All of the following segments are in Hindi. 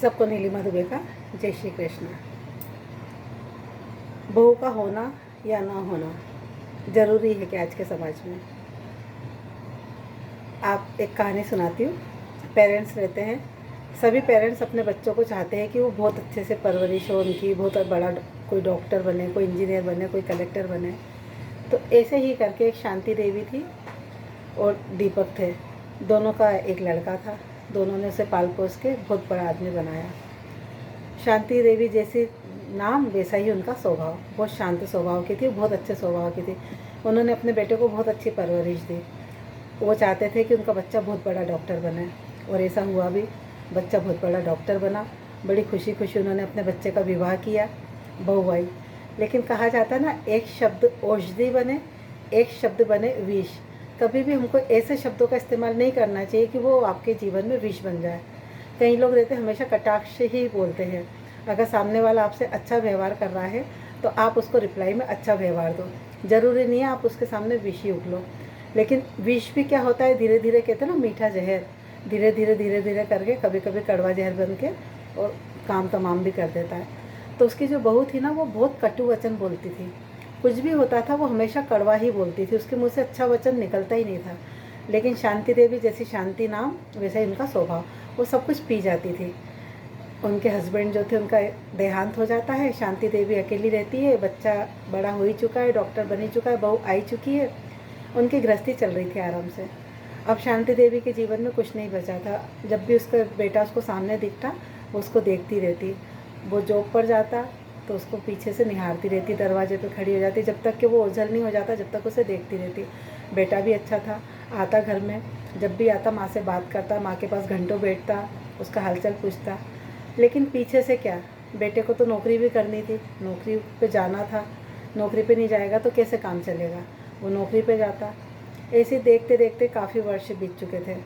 सबको नीलिमा दुबे का जय श्री कृष्ण। बहू का होना या ना होना ज़रूरी है कि आज के समाज में। आप एक कहानी सुनाती हूँ। पेरेंट्स रहते हैं, सभी पेरेंट्स अपने बच्चों को चाहते हैं कि वो बहुत अच्छे से परवरिश हो उनकी, बहुत बड़ा कोई डॉक्टर बने, कोई इंजीनियर बने, कोई कलेक्टर बने। तो ऐसे ही करके एक शांति देवी थी और दीपक थे। दोनों का एक लड़का था। दोनों ने उसे पाल पोस के बहुत बड़ा आदमी बनाया। शांति देवी जैसे नाम वैसा ही उनका स्वभाव, बहुत शांत स्वभाव की थी, बहुत अच्छे स्वभाव की थी। उन्होंने अपने बेटे को बहुत अच्छी परवरिश दी। वो चाहते थे कि उनका बच्चा बहुत बड़ा डॉक्टर बने और ऐसा हुआ भी। बच्चा बहुत बड़ा डॉक्टर बना। बड़ी खुशी खुशी उन्होंने अपने बच्चे का विवाह किया, बहू आई। लेकिन कहा जाता ना, एक शब्द औषधि बने, एक शब्द बने विष। कभी भी हमको ऐसे शब्दों का इस्तेमाल नहीं करना चाहिए कि वो आपके जीवन में विष बन जाए। कई लोग रहते हैं हमेशा कटाक्ष ही बोलते हैं। अगर सामने वाला आपसे अच्छा व्यवहार कर रहा है तो आप उसको रिप्लाई में अच्छा व्यवहार दो। ज़रूरी नहीं है आप उसके सामने विष ही उगलो। लेकिन विष भी क्या होता है, धीरे धीरे कहते हैं ना, मीठा जहर धीरे धीरे करके कभी कभी कड़वा जहर बन के और काम तमाम भी कर देता है। तो उसकी जो बहू थी ना, वो बहुत कटु वचन बोलती थी। कुछ भी होता था वो हमेशा कड़वा ही बोलती थी, उसके मुँह से अच्छा वचन निकलता ही नहीं था। लेकिन शांति देवी जैसी शांति नाम वैसा ही उनका स्वभाव, वो सब कुछ पी जाती थी। उनके हस्बैंड जो थे उनका देहांत हो जाता है, शांति देवी अकेली रहती है। बच्चा बड़ा हो ही चुका है, डॉक्टर बन ही चुका है, बहू आई चुकी है। उनकी गृहस्थी चल रही थी आराम से। अब शांति देवी के जीवन में कुछ नहीं बचा था। जब भी उसका बेटा उसको सामने दिखता, वो उसको देखती रहती। वो जॉब पर जाता तो उसको पीछे से निहारती रहती, दरवाजे पे खड़ी हो जाती, जब तक कि वो ओझल नहीं हो जाता, जब तक उसे देखती रहती। बेटा भी अच्छा था, आता घर में, जब भी आता माँ से बात करता, माँ के पास घंटों बैठता, उसका हालचाल पूछता। लेकिन पीछे से क्या, बेटे को तो नौकरी भी करनी थी, नौकरी पे जाना था। नौकरी पे नहीं जाएगा तो कैसे काम चलेगा। वो नौकरी पे जाता। ऐसे देखते देखते काफ़ी वर्ष बीत चुके थे।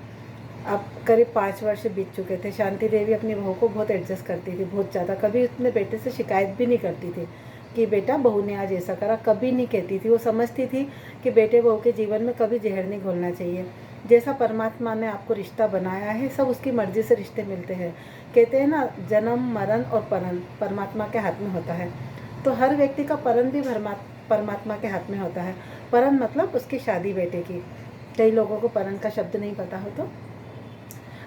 अब करीब 5 वर्ष बीत चुके थे। शांति देवी अपनी बहू को बहुत एडजस्ट करती थी, बहुत ज़्यादा। कभी अपने बेटे से शिकायत भी नहीं करती थी कि बेटा बहू ने आज ऐसा करा, कभी नहीं कहती थी। वो समझती थी कि बेटे बहू के जीवन में कभी जहर नहीं घोलना चाहिए। जैसा परमात्मा ने आपको रिश्ता बनाया है, सब उसकी मर्ज़ी से रिश्ते मिलते हैं। कहते हैं ना, जन्म मरण और परन परमात्मा के हाथ में होता है। तो हर व्यक्ति का परन भी परमात्मा के हाथ में होता है। परन मतलब उसकी शादी बेटे की। कई लोगों को परन का शब्द नहीं पता हो। तो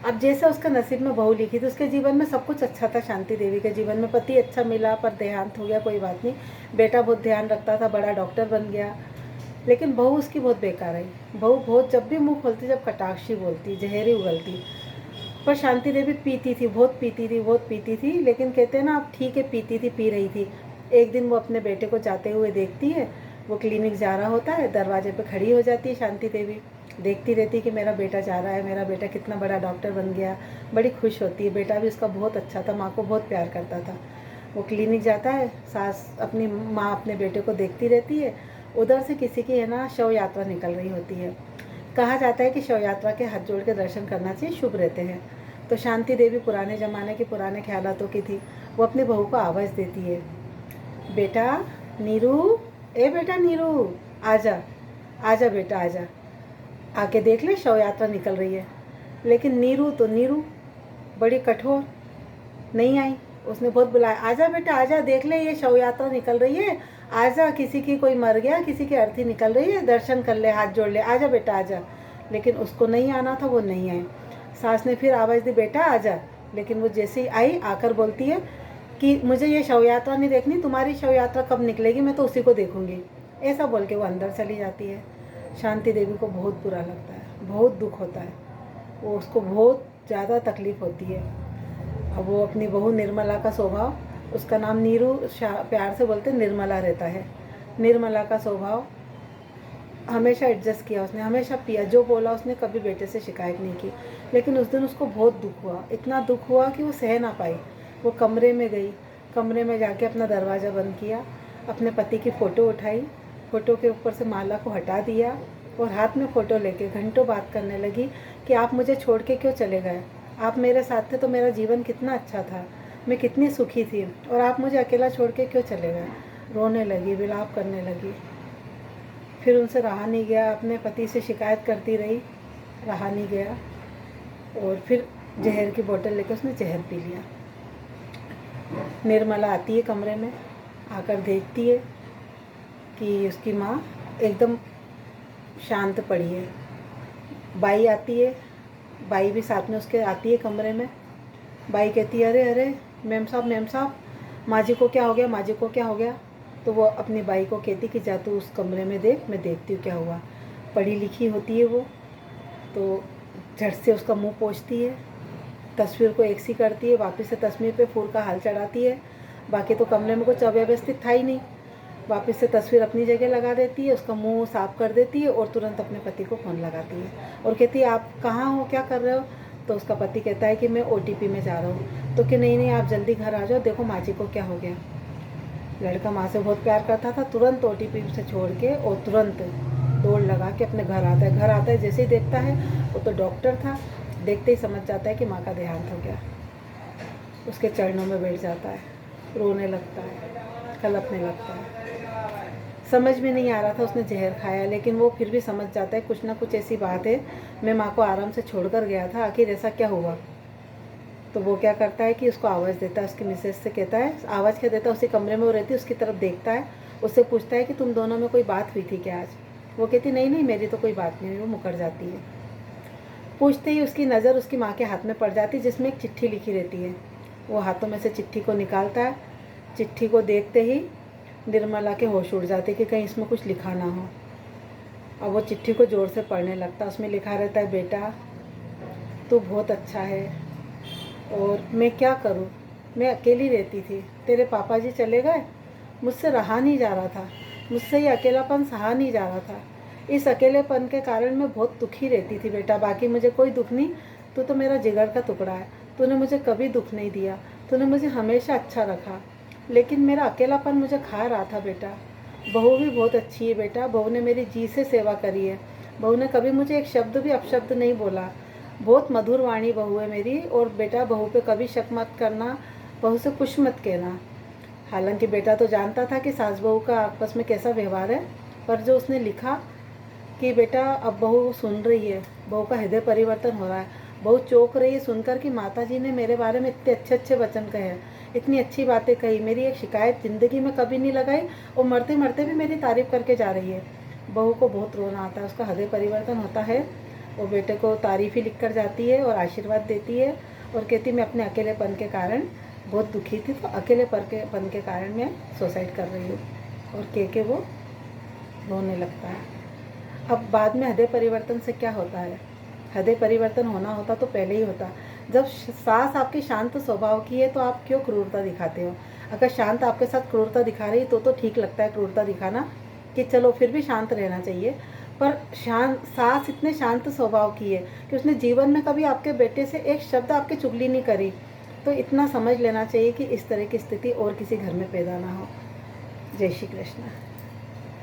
अब जैसे उसका नसीब में बहू लिखी थी, उसके जीवन में सब कुछ अच्छा था। शांति देवी के जीवन में पति अच्छा मिला, पर देहांत हो गया, कोई बात नहीं। बेटा बहुत ध्यान रखता था, बड़ा डॉक्टर बन गया। लेकिन बहू उसकी बहुत बेकार आई। बहू बहुत, जब भी मुंह खोलती, जब कटाक्षी बोलती, जहरी उगलती। पर शांति देवी पीती थी, बहुत पीती थी, बहुत पीती थी। लेकिन कहते हैं ना, अब ठीक है, पीती थी, पी रही थी। एक दिन वो अपने बेटे को जाते हुए देखती है। वो क्लिनिक जा रहा होता है, दरवाजे पे खड़ी हो जाती है शांति देवी। देखती रहती है कि मेरा बेटा जा रहा है, मेरा बेटा कितना बड़ा डॉक्टर बन गया। बड़ी खुश होती है। बेटा भी उसका बहुत अच्छा था, माँ को बहुत प्यार करता था। वो क्लिनिक जाता है, सास अपनी माँ अपने बेटे को देखती रहती है। उधर से किसी की है ना शव यात्रा निकल रही होती है। कहा जाता है कि शव यात्रा के हाथ जोड़ के दर्शन करना चाहिए, शुभ रहते हैं। तो शांति देवी पुराने ज़माने की, पुराने ख्यालातों की थी। वो अपनी बहू को आवाज़ देती है, बेटा नीरू, ए बेटा नीरू, आजा, आजा बेटा आजा, आके देख ले, शव यात्रा निकल रही है। लेकिन नीरू तो नीरू बड़ी कठोर, नहीं आई। उसने बहुत बुलाया, आजा बेटा आजा, देख ले ये शव यात्रा निकल रही है, आजा, किसी की कोई मर गया, किसी की अर्थी निकल रही है, दर्शन कर ले, हाथ जोड़ ले, आजा बेटा आजा। लेकिन उसको नहीं आना था, वो नहीं आई। सास ने फिर आवाज़ दी, बेटा आजा। लेकिन वो जैसे ही आई, आकर बोलती है कि मुझे ये शव यात्रा नहीं देखनी, तुम्हारी शव यात्रा कब निकलेगी, मैं तो उसी को देखूंगी। ऐसा बोल के वो अंदर चली जाती है। शांति देवी को बहुत बुरा लगता है, बहुत दुख होता है। वो उसको बहुत ज़्यादा तकलीफ़ होती है। अब वो अपनी बहू निर्मला का स्वभाव, उसका नाम नीरू प्यार से बोलते निर्मला रहता है। निर्मला का स्वभाव, हमेशा एडजस्ट किया उसने, हमेशा पिया, जो बोला उसने, कभी बेटे से शिकायत नहीं की। लेकिन उस दिन उसको बहुत दुख हुआ, इतना दुख हुआ कि वो सह ना पाई। वो कमरे में गई, कमरे में जाके अपना दरवाज़ा बंद किया, अपने पति की फ़ोटो उठाई, फ़ोटो के ऊपर से माला को हटा दिया और हाथ में फ़ोटो लेके घंटों बात करने लगी कि आप मुझे छोड़ के क्यों चले गए। आप मेरे साथ थे तो मेरा जीवन कितना अच्छा था, मैं कितनी सुखी थी, और आप मुझे अकेला छोड़ के क्यों चले गए। रोने लगी, विलाप करने लगी। फिर उनसे रहा नहीं गया, अपने पति से शिकायत करती रही, रहा नहीं गया। और फिर जहर की बोतल लेकर उसने जहर पी लिया। निर्मला आती है कमरे में, आकर देखती है कि उसकी माँ एकदम शांत पड़ी है। बाई आती है, बाई भी साथ में उसके आती है कमरे में। बाई कहती है, अरे अरे मैम साहब, माँ जी को क्या हो गया, माँ जी को क्या हो गया। तो वो अपनी बाई को कहती कि जा तू उस कमरे में देख, मैं देखती हूँ क्या हुआ। पढ़ी लिखी होती है वो, तो झट से उसका मुंह पोंछती है, तस्वीर को एक सी करती है, वापस से तस्वीर पे फूल का हाल चढ़ाती है। बाकी तो कमरे में कुछ अव्यवस्थित था ही नहीं। वापस से तस्वीर अपनी जगह लगा देती है, उसका मुंह साफ कर देती है और तुरंत अपने पति को फ़ोन लगाती है और कहती है, आप कहाँ हो, क्या कर रहे हो। तो उसका पति कहता है कि मैं OTP में जा रहा हूँ। तो कि नहीं आप जल्दी घर आ जाओ, देखो माँ जी को क्या हो गया। लड़का माँ से बहुत प्यार करता था, तुरंत OTP से छोड़ के और तुरंत दौड़ लगा के अपने घर आता है। घर आता है, जैसे ही देखता है, वो तो डॉक्टर था, देखते ही समझ जाता है कि माँ का देहांत हो गया। उसके चरणों में बैठ जाता है, रोने लगता है, कलपने लगता है। समझ में नहीं आ रहा था उसने जहर खाया, लेकिन वो फिर भी समझ जाता है कुछ ना कुछ ऐसी बात है, मैं माँ को आराम से छोड़कर गया था, आखिर ऐसा क्या हुआ। तो वो क्या करता है कि उसको आवाज़ देता है, उसकी मिसेज से कहता है, आवाज़ क्या देता है, उसी कमरे में वो रहती है, उसकी तरफ देखता है, उससे पूछता है कि तुम दोनों में कोई बात हुई थी क्या आज। वो कहती नहीं मेरी तो कोई बात नहीं हुई। वो मुकर जाती है। पूछते ही उसकी नज़र उसकी माँ के हाथ में पड़ जाती है, जिसमें एक चिट्ठी लिखी रहती है। वो हाथों में से चिट्ठी को निकालता है। चिट्ठी को देखते ही निर्मला के होश उड़ जाते कि कहीं इसमें कुछ लिखा ना हो। अब वो चिट्ठी को ज़ोर से पढ़ने लगता। उसमें लिखा रहता है, बेटा तू बहुत अच्छा है और मैं क्या करूं, मैं अकेली रहती थी, तेरे पापा जी चले गए, मुझसे रहा नहीं जा रहा था, मुझसे ये अकेलापन सहा नहीं जा रहा था। इस अकेलेपन के कारण मैं बहुत दुखी रहती थी बेटा, बाकी मुझे कोई दुख नहीं। तू तो मेरा जिगर का टुकड़ा है, तूने मुझे कभी दुख नहीं दिया, तूने मुझे हमेशा अच्छा रखा, लेकिन मेरा अकेलापन मुझे खा रहा था बेटा। बहू भी बहुत अच्छी है बेटा, बहू ने मेरी जी से सेवा करी है, बहू ने कभी मुझे एक शब्द भी अपशब्द नहीं बोला, बहुत मधुर वाणी बहू है मेरी। और बेटा बहू पे कभी शक मत करना, बहू से कुछ मत कहना। हालांकि बेटा तो जानता था कि सास बहू का आपस में कैसा व्यवहार है, पर जो उसने लिखा कि बेटा अब बहू सुन रही है, बहू का हृदय परिवर्तन हो रहा है, बहू चौंक रही है सुनकर कि माता जी ने मेरे बारे में इतने अच्छे अच्छे वचन कहे हैं, इतनी अच्छी बातें कही, मेरी एक शिकायत ज़िंदगी में कभी नहीं लगाई और मरते मरते भी मेरी तारीफ़ करके जा रही है। बहू को बहुत रोना आता है, उसका हृदय परिवर्तन होता है। वो बेटे को तारीफ़ ही लिख कर जाती है और आशीर्वाद देती है और कहती मैं अपने अकेलेपन के कारण बहुत दुखी थी, तो अकेलेपन के कारण मैं सुसाइड कर रही हूँ। और कह के वो रोने लगता है। अब बाद में हृदय परिवर्तन से क्या होता है, हृदय परिवर्तन होना होता तो पहले ही होता। जब सास आपकी शांत स्वभाव की है तो आप क्यों क्रूरता दिखाते हो। अगर शांत आपके साथ क्रूरता दिखा रही तो ठीक लगता है क्रूरता दिखाना, कि चलो फिर भी शांत रहना चाहिए। पर सास इतने शांत स्वभाव की है कि उसने जीवन में कभी आपके बेटे से एक शब्द आपकी चुगली नहीं करी। तो इतना समझ लेना चाहिए कि इस तरह की स्थिति और किसी घर में पैदा ना हो। जय श्री कृष्ण।